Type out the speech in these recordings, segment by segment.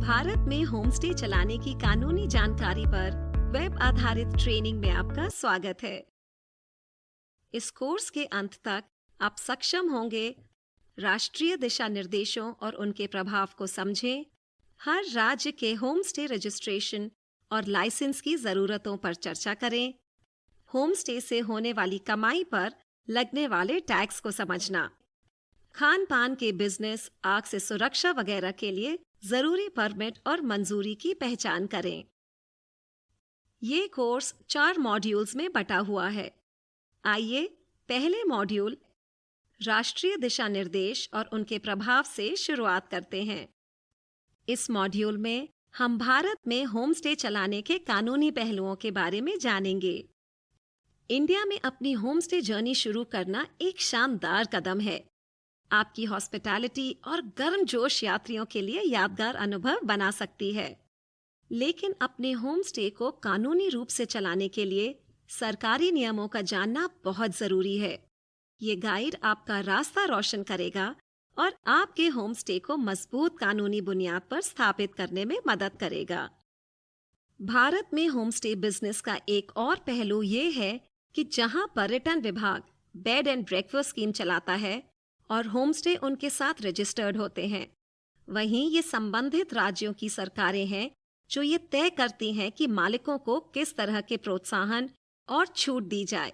भारत में होमस्टे चलाने की कानूनी जानकारी पर वेब आधारित ट्रेनिंग में आपका स्वागत है। इस कोर्स के अंत तक आप सक्षम होंगे राष्ट्रीय दिशा निर्देशों और उनके प्रभाव को समझें, हर राज्य के होमस्टे रजिस्ट्रेशन और लाइसेंस की जरूरतों पर चर्चा करें, होमस्टे से होने वाली कमाई पर लगने वाले टैक्स को समझना, खान पान के बिजनेस, आग से सुरक्षा वगैरह के लिए जरूरी परमिट और मंजूरी की पहचान करें। ये कोर्स 4 मॉड्यूल्स में बटा हुआ है। आइए पहले मॉड्यूल राष्ट्रीय दिशा निर्देश और उनके प्रभाव से शुरुआत करते हैं। इस मॉड्यूल में हम भारत में होमस्टे चलाने के कानूनी पहलुओं के बारे में जानेंगे। इंडिया में अपनी होमस्टे जर्नी शुरू करना एक शानदार कदम है। आपकी हॉस्पिटैलिटी और गर्मजोश यात्रियों के लिए यादगार अनुभव बना सकती है। लेकिन अपने होमस्टे को कानूनी रूप से चलाने के लिए सरकारी नियमों का जानना बहुत जरूरी है। ये गाइड आपका रास्ता रोशन करेगा और आपके होमस्टे को मजबूत कानूनी बुनियाद पर स्थापित करने में मदद करेगा। भारत में होमस्टे बिजनेस का एक और पहलू ये है कि जहां पर्यटन विभाग बेड एंड ब्रेकफास्ट स्कीम चलाता है और होमस्टे उनके साथ रजिस्टर्ड होते हैं, वहीं ये संबंधित राज्यों की सरकारें हैं जो ये तय करती हैं कि मालिकों को किस तरह के प्रोत्साहन और छूट दी जाए।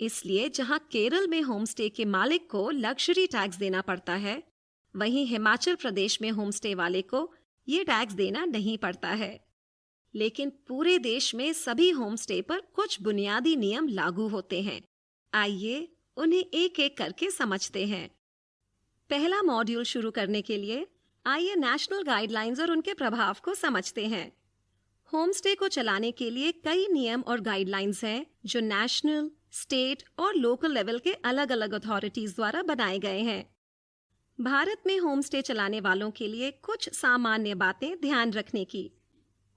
इसलिए जहां केरल में होमस्टे के मालिक को लग्जरी टैक्स देना पड़ता है, वहीं हिमाचल प्रदेश में होमस्टे वाले को ये टैक्स देना नहीं पड़ता है। लेकिन पूरे देश में सभी होमस्टे पर कुछ बुनियादी नियम लागू होते हैं। आइए उन्हें एक एक करके समझते हैं। पहला मॉड्यूल शुरू करने के लिए आइए नेशनल गाइडलाइंस और उनके प्रभाव को समझते हैं। होमस्टे को चलाने के लिए कई नियम और गाइडलाइंस हैं जो नेशनल, स्टेट और लोकल लेवल के अलग-अलग अथॉरिटीज द्वारा बनाए गए हैं। भारत में होमस्टे चलाने वालों के लिए कुछ सामान्य बातें ध्यान रखने की।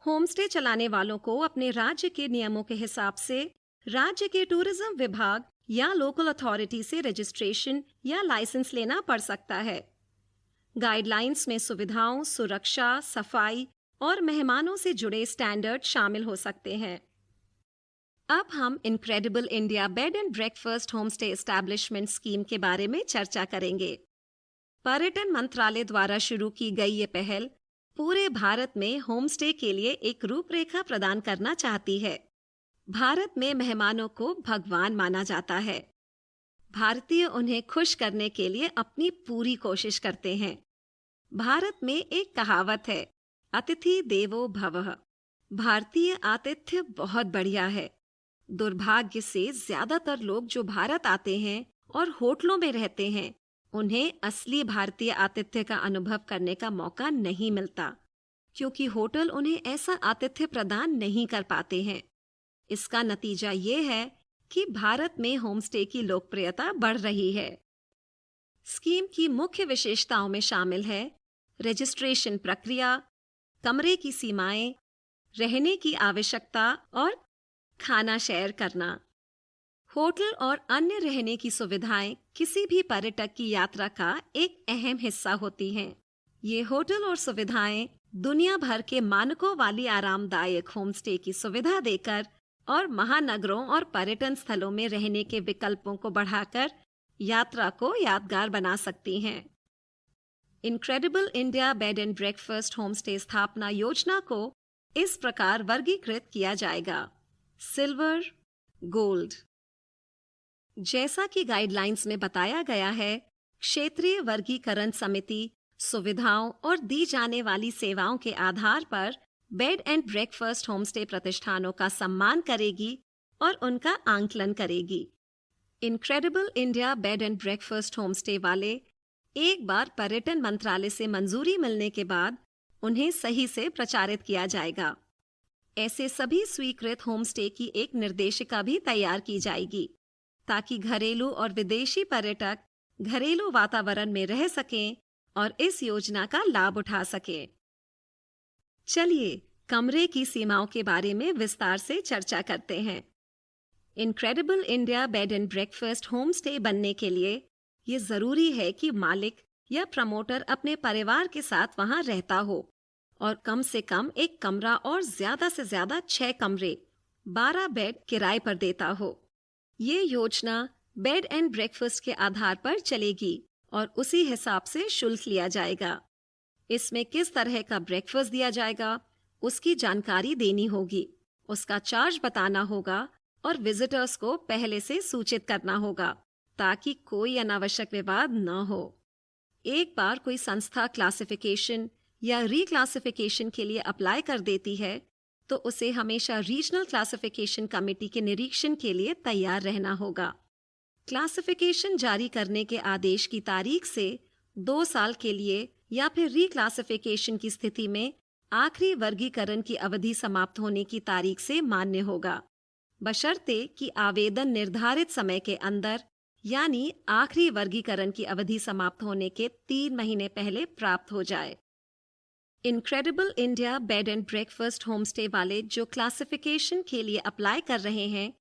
होमस्टे चलाने वालों को अपने राज्य के नियमों के हिसाब से राज्य के टूरिज्म विभाग या लोकल अथॉरिटी से रजिस्ट्रेशन या लाइसेंस लेना पड़ सकता है। गाइडलाइंस में सुविधाओं, सुरक्षा, सफाई और मेहमानों से जुड़े स्टैंडर्ड शामिल हो सकते हैं। अब हम incredible India bed and breakfast homestay establishment scheme के बारे में चर्चा करेंगे। पर्यटन मंत्रालय द्वारा शुरू की गई ये पहल पूरे भारत में होमस्टे के लिए एक रूपरेखा प्रदान करना चाहती है। भारत में मेहमानों को भगवान माना जाता है। भारतीय उन्हें खुश करने के लिए अपनी पूरी कोशिश करते हैं। भारत में एक कहावत है, अतिथि देवो भवः। भारतीय आतिथ्य बहुत बढ़िया है। दुर्भाग्य से ज्यादातर लोग जो भारत आते हैं और होटलों में रहते हैं, उन्हें असली भारतीय आतिथ्य का अनुभव करने का मौका नहीं मिलता, क्योंकि होटल उन्हें ऐसा आतिथ्य प्रदान नहीं कर पाते हैं। इसका नतीजा ये है कि भारत में होमस्टे की लोकप्रियता बढ़ रही है। स्कीम की मुख्य विशेषताओं में शामिल है रजिस्ट्रेशन प्रक्रिया, कमरे की सीमाएं, रहने की आवश्यकता और खाना शेयर करना। होटल और अन्य रहने की सुविधाएं किसी भी पर्यटक की यात्रा का एक अहम हिस्सा होती हैं। ये होटल और सुविधाएं दुनिया भर के मानकों वाली आरामदायक होमस्टे की सुविधा देकर और महानगरों और पर्यटन स्थलों में रहने के विकल्पों को बढ़ाकर यात्रा को यादगार बना सकती हैं। Incredible India bed and breakfast homestay स्थापना योजना को इस प्रकार वर्गीकृत किया जाएगा: सिल्वर, गोल्ड। जैसा कि गाइडलाइंस में बताया गया है, क्षेत्रीय वर्गीकरण समिति सुविधाओं और दी जाने वाली सेवाओं के आधार पर बेड एंड ब्रेकफास्ट होमस्टे प्रतिष्ठानों का सम्मान करेगी और उनका आंकलन करेगी। Incredible India bed and breakfast homestay वाले एक बार पर्यटन मंत्रालय से मंजूरी मिलने के बाद उन्हें सही से प्रचारित किया जाएगा। ऐसे सभी स्वीकृत होमस्टे की एक निर्देशिका भी तैयार की जाएगी ताकि घरेलू और विदेशी पर्यटक घरेलू वातावरण में रह सकें और इस योजना का लाभ उठा सकें। चलिए कमरे की सीमाओं के बारे में विस्तार से चर्चा करते हैं। Incredible India bed and breakfast homestay बनने के लिए ये जरूरी है कि मालिक या प्रमोटर अपने परिवार के साथ वहां रहता हो और कम से कम एक कमरा और ज्यादा से ज्यादा 6 कमरे, 12 बेड किराए पर देता हो। ये योजना बेड एंड ब्रेकफास्ट के आधार पर चलेगी और उसी हिसाब से शुल्क लिया जाएगा। इसमें किस तरह का ब्रेकफास्ट दिया जाएगा उसकी जानकारी देनी होगी, उसका चार्ज बताना होगा और विजिटर्स को पहले से सूचित करना होगा ताकि कोई अनावश्यक विवाद न हो। एक बार कोई संस्था क्लासिफिकेशन या रिक्लासिफिकेशन के लिए अप्लाई कर देती है तो उसे हमेशा रीजनल क्लासिफिकेशन कमेटी के निरीक्षण के लिए तैयार रहना होगा। क्लासिफिकेशन जारी करने के आदेश की तारीख से 2 साल के लिए या फिर रिक्लासिफिकेशन की स्थिति में आखिरी वर्गीकरण की अवधि समाप्त होने की तारीख से मान्य होगा, बशर्ते कि आवेदन निर्धारित समय के अंदर यानी आखिरी वर्गीकरण की अवधि समाप्त होने के 3 महीने पहले प्राप्त हो जाए। Incredible India bed and breakfast homestay वाले जो क्लासिफिकेशन के लिए अप्लाई कर रहे हैं,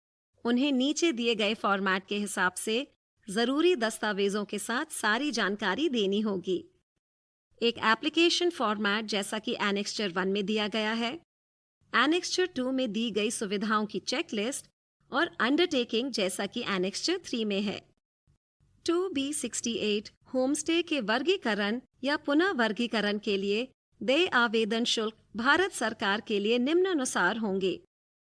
उन्हें नीचे दिए गए फॉर्मेट के हिसाब से जरूरी दस्तावेजों के साथ सारी जानकारी देनी होगी। एक एप्लीकेशन फॉर्मेट जैसा कि एनेक्स्चर 1 में दिया गया है, एनेक्स्चर 2 में दी गई सुविधाओं की चेकलिस्ट और अंडरटेकिंग जैसा कि एनेक्स्चर 3 में है। 2B68 होमस्टे के वर्गीकरण या पुनः वर्गीकरण के लिए देय आवेदन शुल्क भारत सरकार के लिए निम्नानुसार होंगे।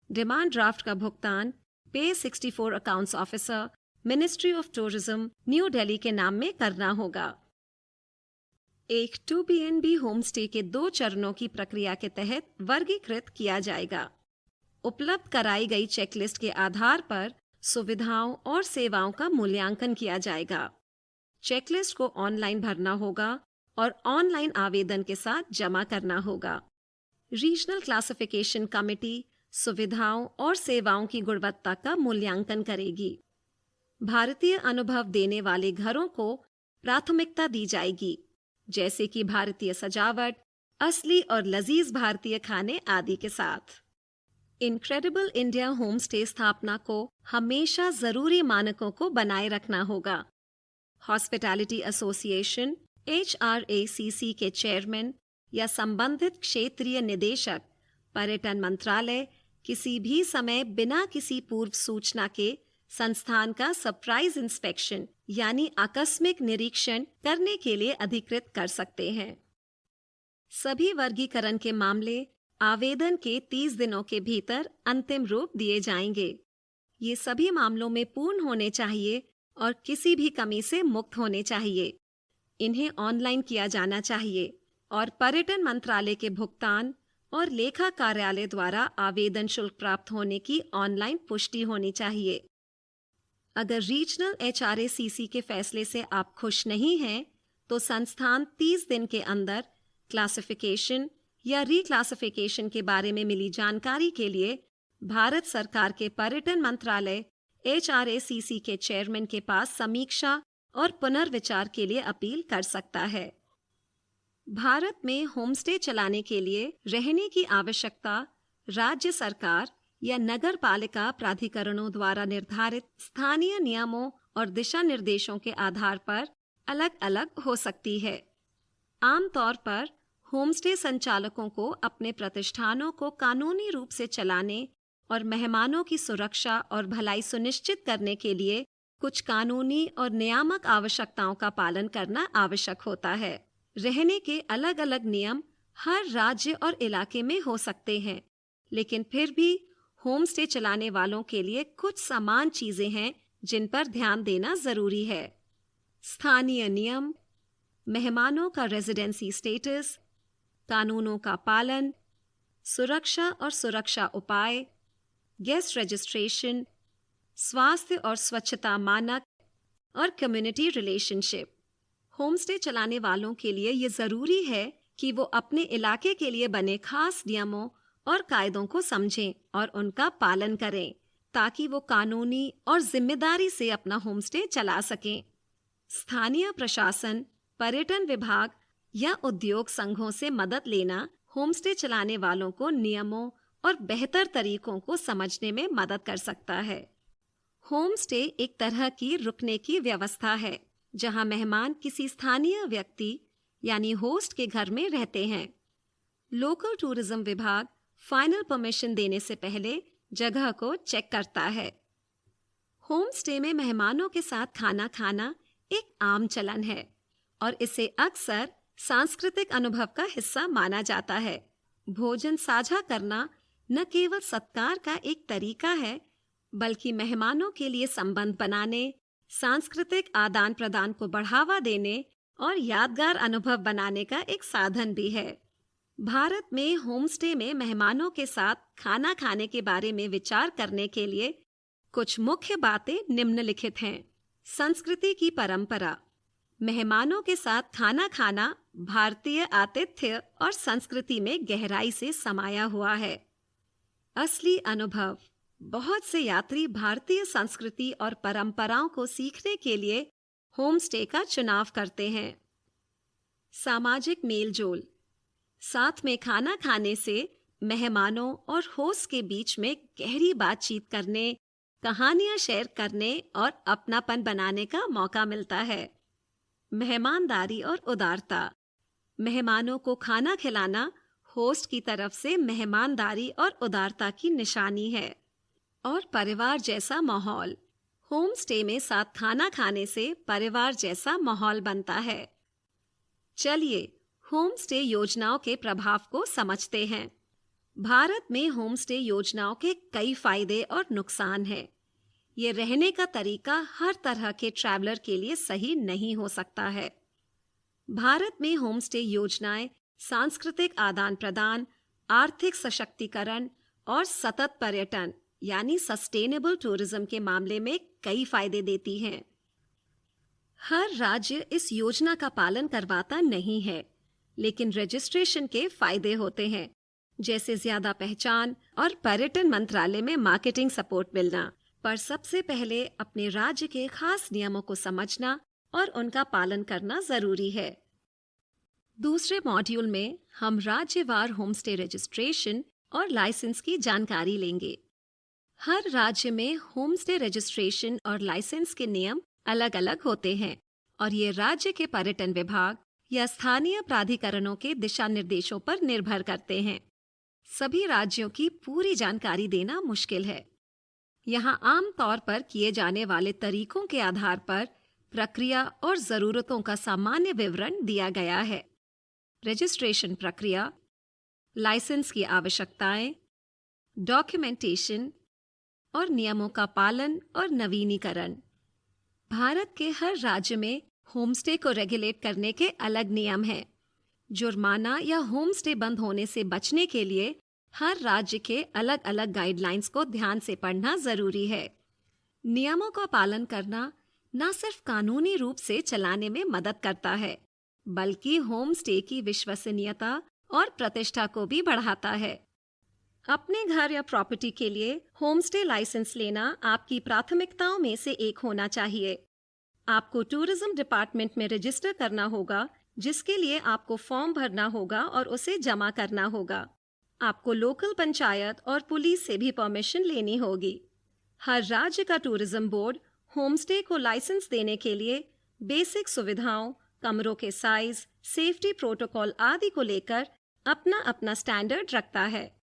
डिमांड ड्राफ्ट का भुगतान पे 64 accounts officer, ministry of tourism, new Delhi के नाम में करना होगा। एक 2BNB होमस्टे के 2 चरणों की प्रक्रिया के तहत वर्गीकृत किया जाएगा। उपलब्ध कराई गई चेकलिस्ट के आधार पर सुविधाओं और सेवाओं का मूल्यांकन किया जाएगा। चेकलिस्ट को ऑनलाइन भरना होगा और ऑनलाइन आवेदन के साथ जमा करना होगा। रीजनल क्लासिफिकेशन कमेटी सुविधाओं और सेवाओं की गुणवत्ता का मूल्यांकन करेगी। भारतीय अनुभव देने वाले घरों को प्राथमिकता दी जाएगी, जैसे कि भारतीय सजावट, असली और लजीज भारतीय खाने आदि के साथ। इनक्रेडिबल इंडिया होमस्टे स्थापना को हमेशा जरूरी मानकों को बनाए रखना होगा। हॉस्पिटैलिटी एसोसिएशन HRACC के चेयरमैन या संबंधित क्षेत्रीय निदेशक पर्यटन मंत्रालय किसी भी समय बिना किसी पूर्व सूचना के संस्थान का सरप्राइज इंस्पेक्शन यानी आकस्मिक निरीक्षण करने के लिए अधिकृत कर सकते हैं। सभी वर्गीकरण के मामले आवेदन के 30 दिनों के भीतर अंतिम रूप दिए जाएंगे। ये सभी मामलों में पूर्ण होने चाहिए और किसी भी कमी से मुक्त होने चाहिए। इन्हें ऑनलाइन किया जाना चाहिए और पर्यटन मंत्रालय के भुगतान और लेखा कार्यालय द्वारा आवेदन शुल्क प्राप्त होने की ऑनलाइन पुष्टि होनी चाहिए। अगर रीजनल HRACC के फैसले से आप खुश नहीं हैं, तो संस्थान 30 दिन के अंदर क्लासिफिकेशन या रिक्लासिफिकेशन के बारे में मिली जानकारी के लिए भारत सरकार के पर्यटन मंत्रालय HRACC के चेयरमैन के पास समीक्षा और पुनर्विचार के लिए अपील कर सकता है। भारत में होमस्टे चलाने के लिए रहने की आवश्यकता राज्य सरकार या नगर पालिका प्राधिकरणों द्वारा निर्धारित स्थानीय नियमों और दिशा निर्देशों के आधार पर अलग अलग हो सकती है। आमतौर पर होमस्टे संचालकों को अपने प्रतिष्ठानों को कानूनी रूप से चलाने और मेहमानों की सुरक्षा और भलाई सुनिश्चित करने के लिए कुछ कानूनी और नियामक आवश्यकताओं का पालन करना आवश्यक होता है। रहने के अलग अलग नियम हर राज्य और इलाके में हो सकते हैं, लेकिन फिर भी होमस्टे चलाने वालों के लिए कुछ समान चीजें हैं जिन पर ध्यान देना जरूरी है। स्थानीय नियम, मेहमानों का रेजिडेंसी स्टेटस, कानूनों का पालन, सुरक्षा और सुरक्षा उपाय, गेस्ट रजिस्ट्रेशन, स्वास्थ्य और स्वच्छता मानक और कम्युनिटी रिलेशनशिप। होमस्टे चलाने वालों के लिए ये जरूरी है कि वो अपने इलाके के लिए बने खास नियमों और कायदों को समझें और उनका पालन करें, ताकि वो कानूनी और जिम्मेदारी से अपना होमस्टे चला सकें। स्थानीय प्रशासन, पर्यटन विभाग या उद्योग संघों से मदद लेना होमस्टे चलाने वालों को नियमों और बेहतर तरीकों को समझने में मदद कर सकता है। होमस्टे एक तरह की रुकने की व्यवस्था है जहां मेहमान किसी स्थानीय व्यक्ति यानी होस्ट के घर में रहते हैं। लोकल टूरिज्म विभाग फाइनल परमिशन देने से पहले जगह को चेक करता है। होम स्टे में मेहमानों के साथ खाना खाना एक आम चलन है और इसे अक्सर सांस्कृतिक अनुभव का हिस्सा माना जाता है। भोजन साझा करना न केवल सत्कार का एक तरीका है, बल्कि मेहमानों के लिए संबंध बनाने, सांस्कृतिक आदान प्रदान को बढ़ावा देने और यादगार अनुभव बनाने का एक साधन भी है। भारत में होमस्टे में मेहमानों के साथ खाना खाने के बारे में विचार करने के लिए कुछ मुख्य बातें निम्नलिखित हैं। संस्कृति की परंपरा। मेहमानों के साथ खाना खाना भारतीय आतिथ्य और संस्कृति में गहराई से समाया हुआ है। असली अनुभव। बहुत से यात्री भारतीय संस्कृति और परंपराओं को सीखने के लिए होमस्टे का चुनाव करते हैं। सामाजिक मेलजोल। साथ में खाना खाने से मेहमानों और होस्ट के बीच में गहरी बातचीत करने, कहानियां शेयर करने और अपनापन बनाने का मौका मिलता है। मेहमानदारी और उदारता। मेहमानों को खाना खिलाना होस्ट की तरफ से मेहमानदारी और उदारता की निशानी है। और परिवार जैसा माहौल। होम स्टे में साथ खाना खाने से परिवार जैसा माहौल बनता है। चलिए होम स्टे योजनाओं के प्रभाव को समझते हैं। भारत में होम स्टे योजनाओं के कई फायदे और नुकसान हैं। ये रहने का तरीका हर तरह के ट्रैवलर के लिए सही नहीं हो सकता है। भारत में होम स्टे योजनाएं सांस्कृतिक आदान प्रदान, आर्थिक सशक्तिकरण और सतत पर्यटन यानी सस्टेनेबल टूरिज्म के मामले में कई फायदे देती हैं। हर राज्य इस योजना का पालन करवाता नहीं है, लेकिन रजिस्ट्रेशन के फायदे होते हैं, जैसे ज्यादा पहचान और पर्यटन मंत्रालय में मार्केटिंग सपोर्ट मिलना। पर सबसे पहले अपने राज्य के खास नियमों को समझना और उनका पालन करना जरूरी है। दूसरे मॉड्यूल में हम राज्यवार होमस्टे रजिस्ट्रेशन और लाइसेंस की जानकारी लेंगे। हर राज्य में होमस्टे रजिस्ट्रेशन और लाइसेंस के नियम अलग अलग होते हैं और ये राज्य के पर्यटन विभाग या स्थानीय प्राधिकरणों के दिशा निर्देशों पर निर्भर करते हैं। सभी राज्यों की पूरी जानकारी देना मुश्किल है। यहाँ आम तौर पर किए जाने वाले तरीकों के आधार पर प्रक्रिया और जरूरतों का सामान्य विवरण दिया गया है। रजिस्ट्रेशन प्रक्रिया, लाइसेंस की आवश्यकताएं, डॉक्यूमेंटेशन और नियमों का पालन और नवीनीकरण। भारत के हर राज्य में होमस्टे को रेगुलेट करने के अलग नियम हैं। जुर्माना या होमस्टे बंद होने से बचने के लिए हर राज्य के अलग अलग गाइडलाइंस को ध्यान से पढ़ना जरूरी है। नियमों का पालन करना न सिर्फ कानूनी रूप से चलाने में मदद करता है, बल्कि होमस्टे की विश्वसनीयता और प्रतिष्ठा को भी बढ़ाता है। अपने घर या प्रॉपर्टी के लिए होमस्टे लाइसेंस लेना आपकी प्राथमिकताओं में से एक होना चाहिए। आपको टूरिज्म डिपार्टमेंट में रजिस्टर करना होगा, जिसके लिए आपको फॉर्म भरना होगा और उसे जमा करना होगा। आपको लोकल पंचायत और पुलिस से भी परमिशन लेनी होगी। हर राज्य का टूरिज्म बोर्ड होमस्टे को लाइसेंस देने के लिए बेसिक सुविधाओं, कमरों के साइज, सेफ्टी प्रोटोकॉल आदि को लेकर अपना अपना स्टैंडर्ड रखता है।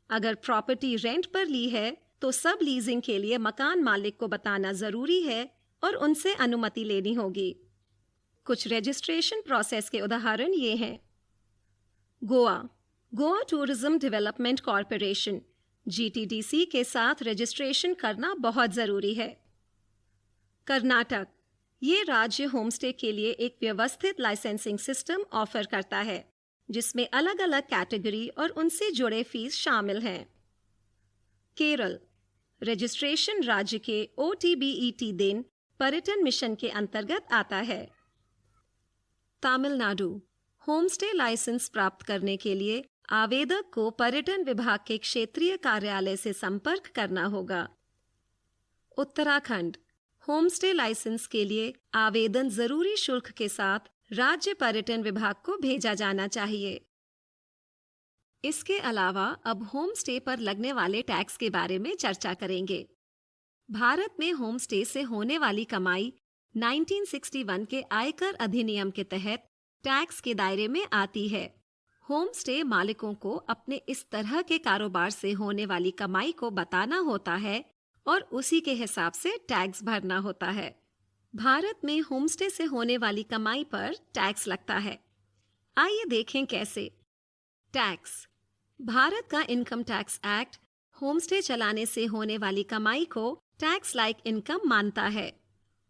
अगर प्रॉपर्टी रेंट पर ली है तो सब लीजिंग के लिए मकान मालिक को बताना जरूरी है और उनसे अनुमति लेनी होगी। कुछ रजिस्ट्रेशन प्रोसेस के उदाहरण ये हैं। Goa tourism development corporation GTDC के साथ रजिस्ट्रेशन करना बहुत जरूरी है। कर्नाटक, ये राज्य होमस्टे के लिए एक व्यवस्थित लाइसेंसिंग सिस्टम ऑफर करता है, जिसमें अलग अलग कैटेगरी और उनसे जुड़े फीस शामिल हैं। केरल, रजिस्ट्रेशन राज्य के OTBET दिन पर्यटन मिशन के अंतर्गत आता है। तमिलनाडु, होमस्टे लाइसेंस प्राप्त करने के लिए आवेदक को पर्यटन विभाग के क्षेत्रीय कार्यालय से संपर्क करना होगा। उत्तराखंड, होमस्टे लाइसेंस के लिए आवेदन जरूरी शुल्क के साथ राज्य पर्यटन विभाग को भेजा जाना चाहिए। इसके अलावा अब होम स्टे पर लगने वाले टैक्स के बारे में चर्चा करेंगे। भारत में होम स्टे से होने वाली कमाई 1961 के आयकर अधिनियम के तहत टैक्स के दायरे में आती है। होम स्टे मालिकों को अपने इस तरह के कारोबार से होने वाली कमाई को बताना होता है और उसी के हिसाब से टैक्स भरना होता है। भारत में होम स्टे से होने वाली कमाई पर टैक्स लगता है। आइए देखें कैसे। टैक्स। भारत का income tax act home stay चलाने से होने वाली कमाई को टैक्स लाइक इनकम मानता है।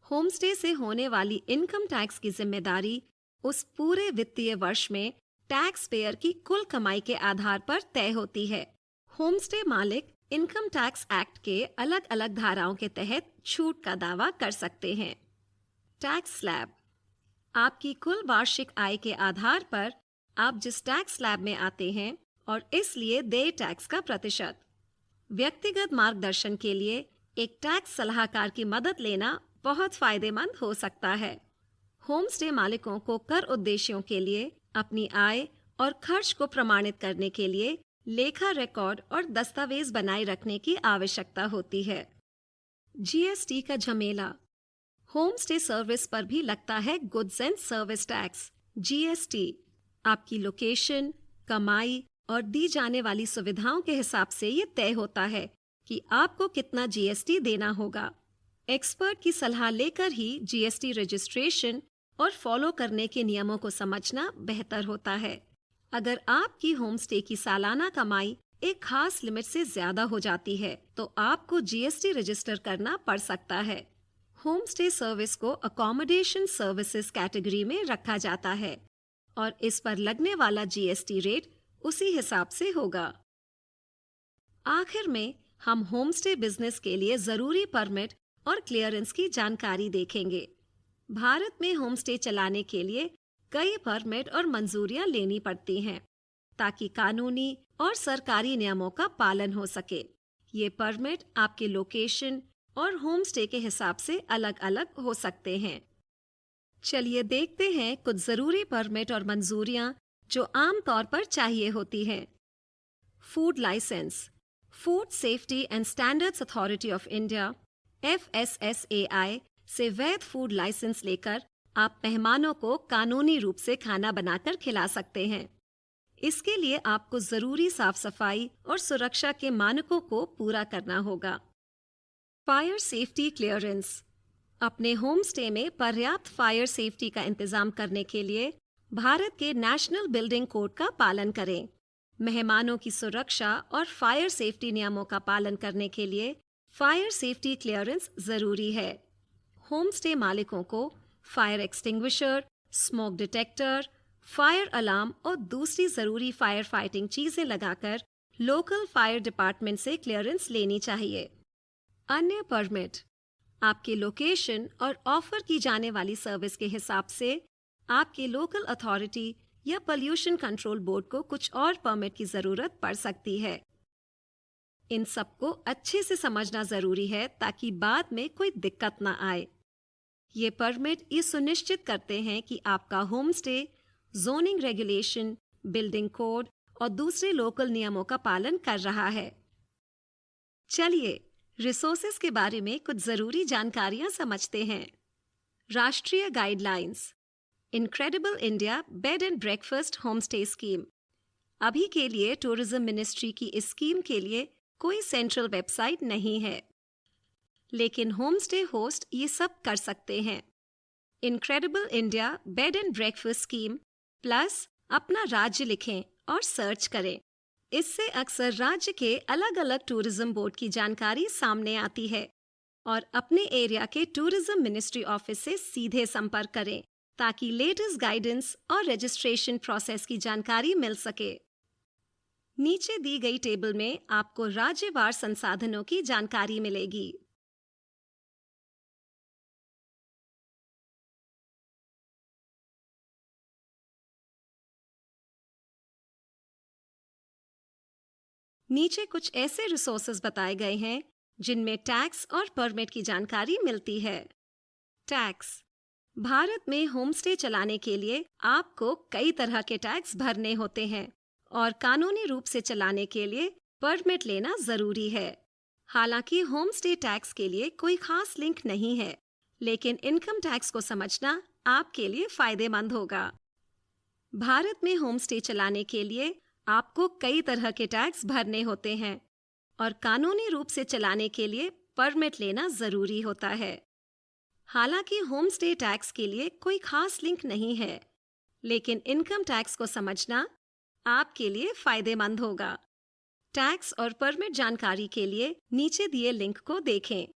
होम स्टे से होने वाली इनकम टैक्स की जिम्मेदारी उस पूरे वित्तीय वर्ष में टैक्स पेयर की कुल कमाई के आधार पर तय होती है। होम स्टे मालिक इनकम टैक्स एक्ट के अलग अलग धाराओं के तहत छूट का दावा कर सकते हैं। Tax slab. आपकी कुल वार्षिक आय के आधार पर आप जिस टैक्स स्लैब में आते हैं और इसलिए देय टैक्स का प्रतिशत। व्यक्तिगत मार्गदर्शन के लिए एक टैक्स सलाहकार की मदद लेना बहुत फायदेमंद हो सकता है। होम स्टे मालिकों को कर उद्देश्यों के लिए अपनी आय और खर्च को प्रमाणित करने के लिए लेखा रिकॉर्ड और दस्तावेज बनाए रखने की आवश्यकता होती है। जीएसटी का झमेला। होम स्टे सर्विस पर भी लगता है goods and service tax, GST. आपकी लोकेशन, कमाई और दी जाने वाली सुविधाओं के हिसाब से ये तय होता है कि आपको कितना जीएसटी देना होगा। एक्सपर्ट की सलाह लेकर ही जीएसटी रजिस्ट्रेशन और फॉलो करने के नियमों को समझना बेहतर होता है। अगर आपकी होम स्टे की सालाना कमाई एक खास लिमिट से ज्यादा हो जाती है तो आपको जीएसटी रजिस्टर करना पड़ सकता है। होम स्टे सर्विस को अकोमोडेशन सर्विसेज कैटेगरी में रखा जाता है और इस पर लगने वाला जीएसटी रेट उसी हिसाब से होगा। आखिर में हम होम स्टे बिजनेस के लिए जरूरी परमिट और क्लियरेंस की जानकारी देखेंगे। भारत में होम स्टे चलाने के लिए कई परमिट और मंजूरियां लेनी पड़ती हैं ताकि कानूनी और सरकारी नियमों का पालन हो सके। ये परमिट आपके लोकेशन और होम स्टे के हिसाब से अलग अलग हो सकते हैं। चलिए देखते हैं कुछ जरूरी परमिट और मंजूरियां जो आम तौर पर चाहिए होती हैं। Food licence. Food safety and standards authority of India FSSAI से वैध फूड लाइसेंस लेकर आप मेहमानों को कानूनी रूप से खाना बनाकर खिला सकते हैं। इसके लिए आपको जरूरी साफ सफाई और सुरक्षा के मानकों को पूरा करना होगा। Fire safety clearance. अपने होम स्टे में पर्याप्त फायर सेफ्टी का इंतजाम करने के लिए भारत के नेशनल बिल्डिंग कोड का पालन करें। मेहमानों की सुरक्षा और फायर सेफ्टी नियमों का पालन करने के लिए फायर सेफ्टी क्लियरेंस जरूरी है। होम स्टे मालिकों को fire extinguisher, smoke detector, fire alarm और दूसरी जरूरी फायर फाइटिंग चीजें लगाकर लोकल फायर डिपार्टमेंट से क्लियरेंस लेनी चाहिए। अन्य परमिट। आपके लोकेशन और ऑफर की जाने वाली सर्विस के हिसाब से आपके लोकल अथॉरिटी या पोल्यूशन कंट्रोल बोर्ड को कुछ और परमिट की जरूरत पड़ सकती है। इन सबको अच्छे से समझना जरूरी है ताकि बाद में कोई दिक्कत ना आए। ये परमिट ये सुनिश्चित करते हैं कि आपका home stay zoning regulation, building code और दूसरे लोकल नियमों का पालन कर रहा है। चलिए रिसोर्सेज के बारे में कुछ जरूरी जानकारियां समझते हैं। राष्ट्रीय guidelines. Incredible India bed and breakfast home stay scheme. अभी के लिए टूरिज्म मिनिस्ट्री की इस स्कीम के लिए कोई सेंट्रल वेबसाइट नहीं है, लेकिन होम स्टे होस्ट ये सब कर सकते हैं। Incredible India bed and breakfast scheme plus अपना राज्य लिखें और सर्च करें। इससे अक्सर राज्य के अलग अलग टूरिज्म बोर्ड की जानकारी सामने आती है और अपने एरिया के टूरिज्म मिनिस्ट्री ऑफिस से सीधे संपर्क करें ताकि लेटेस्ट गाइडेंस और रजिस्ट्रेशन प्रोसेस की जानकारी मिल सके। नीचे दी गई टेबल में आपको राज्यवार संसाधनों की जानकारी मिलेगी। नीचे कुछ ऐसे रिसोर्सेज बताए गए हैं जिनमें टैक्स और परमिट की जानकारी मिलती है। टैक्स। भारत में होम स्टे चलाने के लिए आपको कई तरह के टैक्स भरने होते हैं और कानूनी रूप से चलाने के लिए परमिट लेना जरूरी है। हालांकि होम स्टे टैक्स के लिए कोई खास लिंक नहीं है, लेकिन इनकम टैक्स को समझना आपके लिए फायदेमंद होगा। भारत में होम स्टे चलाने के लिए आपको कई तरह के टैक्स भरने होते हैं और कानूनी रूप से चलाने के लिए परमिट लेना जरूरी होता है। हालांकि होम स्टे टैक्स के लिए कोई खास लिंक नहीं है, लेकिन इनकम टैक्स को समझना आपके लिए फायदेमंद होगा। टैक्स और परमिट जानकारी के लिए नीचे दिए लिंक को देखें।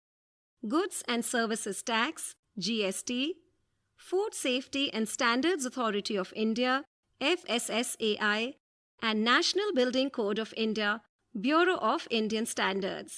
Goods and services tax (GST), food safety and standards authority of India (FSSAI) and National Building Code of India, Bureau of Indian Standards.